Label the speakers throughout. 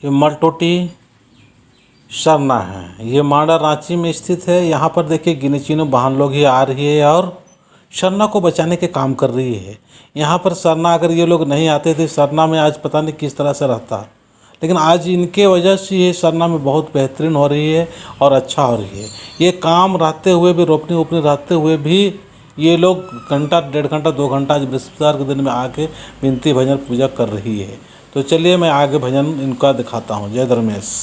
Speaker 1: ये मलटोटी सरना है। ये मांडा रांची में स्थित है। यहाँ पर देखिए गिने चुने वाहन लोग ही आ रही है और सरना को बचाने के काम कर रही है। यहाँ पर सरना अगर ये लोग नहीं आते थे सरना में आज पता नहीं किस तरह से रहता, लेकिन आज इनके वजह से ये सरना में बहुत बेहतरीन हो रही है और अच्छा हो रही है। ये काम रहते हुए भी, रोपनी वोपनी रहते हुए भी ये लोग घंटा 1.5 घंटा 2 घंटा आज बृहस्पतिवार के दिन में आके विनती भजन पूजा कर रही है। तो चलिए मैं आगे भजन इनका दिखाता हूँ। जय धर्मेश।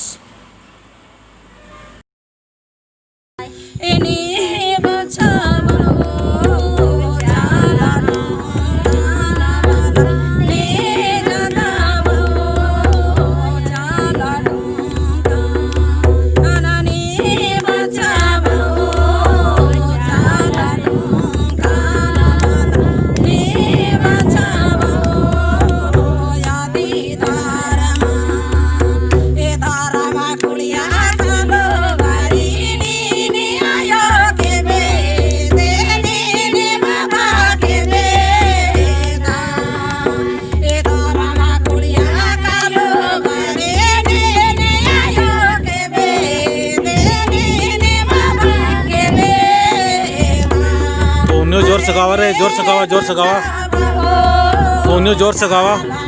Speaker 1: जोर से गावा रे, जोर से गावा, जोर से गावा, जोर से गावा।